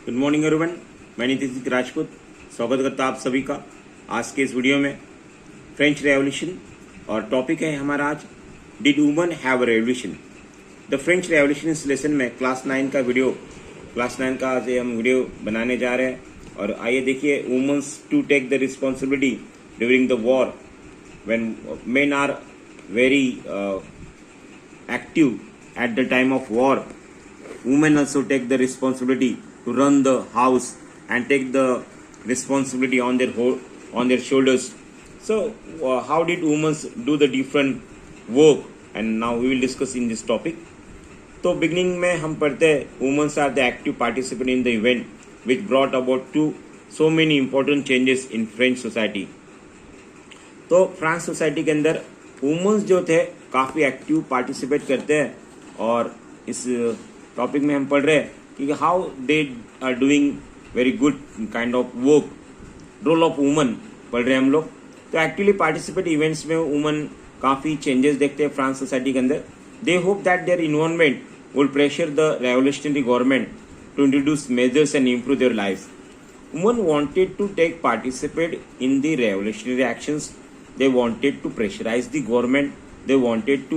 Good morning everyone, मैं नीतीश राजपूत स्वागत करता आप सभी का आज के इस वीडियो में। फ्रेंच रेवोल्यूशन और टॉपिक है हमारा आज, did woman have a revolution. The French revolution इस लेसन में क्लास 9 का आज हम वीडियो बनाने जा रहे हैं। और आइए देखिए, womens to take the responsibility during the war when men are very active at the time of war. Women also take the responsibility to run the house and take the responsibility on their shoulders. So how did women do the different work, and now we will discuss in this topic. तो beginning में हम पढ़ते हैं, women are the active participant in the event which brought about to so many important changes in French society. तो France society के अंदर women's जो थे काफ़ी एक्टिव पार्टिसिपेट करते हैं। और इस टॉपिक में हम पढ़ रहे हैं कि how they are doing very good kind of work, role of woman पढ़ रहे हैं हम लोग। तो एक्टिवली पार्टिसिपेट इवेंट्स में वुमन काफ़ी चेंजेस देखते हैं फ्रांस सोसाइटी के अंदर। They hope that their involvement will pressure the revolutionary government to introduce measures and improve their life. Woman wanted to take participate in the revolutionary actions. They wanted to pressurize the government. They wanted to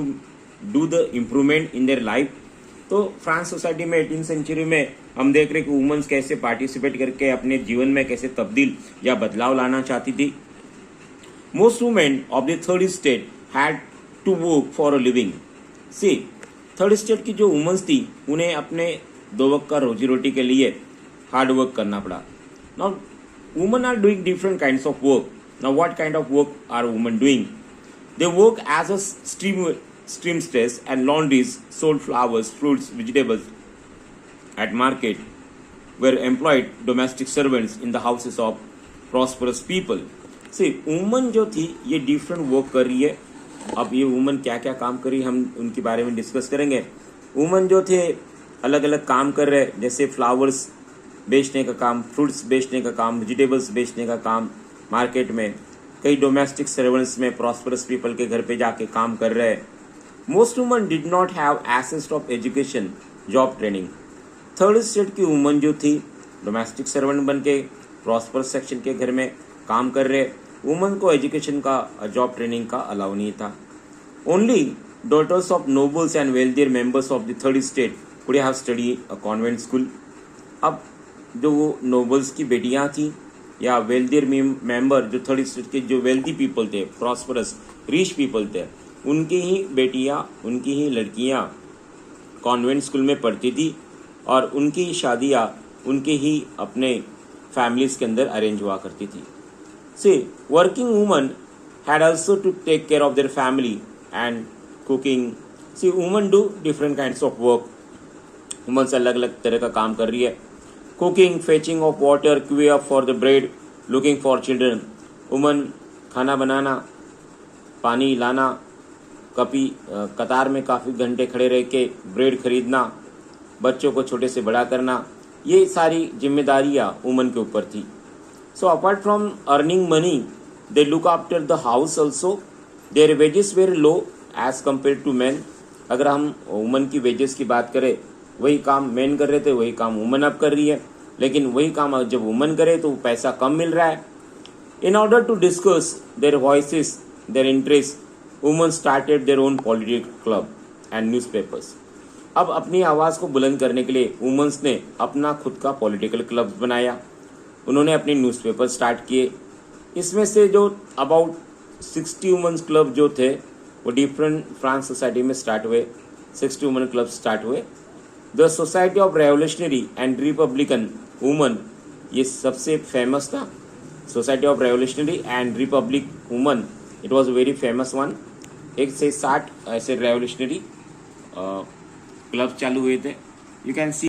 do the improvement in their life. तो France society में 18th century में हम देख रहे कि women's कैसे participate करके अपने जीवन में कैसे तब्दील या बदलाव लाना चाहती थी। Most women of the third state had to work for a living. See, third state की जो वुमेन्स थी उन्हें अपने दो वक्त का रोजी रोटी के लिए हार्ड वर्क करना पड़ा. Now women are doing different kinds of work. Now what kind of work are women doing? They work as a seamstress and laundries, sold flowers, fruits, vegetables at market, were employed domestic servants in the houses of prosperous people. See, woman जो थी ये different work कर रही है. अब ये woman क्या क्या काम कर रही है हम उनके बारे में डिस्कस करेंगे. woman जो थे अलग अलग काम कर रहे हैं, जैसे फ्लावर्स बेचने का काम, फ्रूट्स बेचने का काम, वेजिटेबल्स बेचने का काम मार्केट में. कई डोमेस्टिक सर्वेंट्स में प्रॉस्परस पीपल के घर पे जाके काम कर रहे हैं. Most woman did not have access of education, job training. Third state की वुमन जो थी डोमेस्टिक सर्वेंट बन के प्रॉस्परस सेक्शन के घर में काम कर रहे. वुमन को एजुकेशन का, जॉब ट्रेनिंग का अलाउ नहीं था. Only daughters of nobles and wealthier members of the third state could have study a convent school. अब जो वो नोबल्स की बेटियां थी या वेल्थियर मेंबर, जो थर्ड स्टेट के जो वेल्थी पीपल थे, प्रॉस्परस रिच पीपल थे, उनकी ही बेटियां, उनकी ही लड़कियां कॉन्वेंट स्कूल में पढ़ती थी और उनकी ही शादियां उनके ही अपने फैमिलीज के अंदर अरेंज हुआ करती थी. See, working woman had also to take care of their family and cooking. See, woman do different kinds of work. Woman से अलग अलग तरह का काम कर रही है. Cooking, fetching of water, queue up for the bread, looking for children. Woman खाना बनाना, पानी लाना, कतार में काफ़ी घंटे खड़े रह के ब्रेड खरीदना, बच्चों को छोटे से बड़ा करना, ये सारी जिम्मेदारियाँ वुमन के ऊपर थी. So apart from earning money, they look after the house also. Their wages were low as compare to man. अगर हम वुमन की वेजेस की बात करें, वही काम मैन कर रहे थे, वही काम वुमन अब कर रही है, लेकिन वही काम जब वुमन करे तो पैसा कम मिल रहा है. In order to discuss their voices, their interest, woman started their own political club and newspapers. अब अपनी आवाज़ को बुलंद करने के लिए वुमेन्स ने अपना खुद का पॉलिटिकल क्लब बनाया. उन्होंने अपने न्यूज़पेपर स्टार्ट किए. इसमें से जो अबाउट 60 वुमेन्स क्लब जो थे वो डिफरेंट फ्रांस सोसाइटी में स्टार्ट हुए. 60 वुमेन क्लब स्टार्ट हुए. The society of revolutionary and Republican woman, ये सबसे फेमस था. Society of revolutionary and Republic woman, it was very famous one. 1 से 60 ऐसे रेवोल्यूशनरी क्लब चालू हुए थे. You can see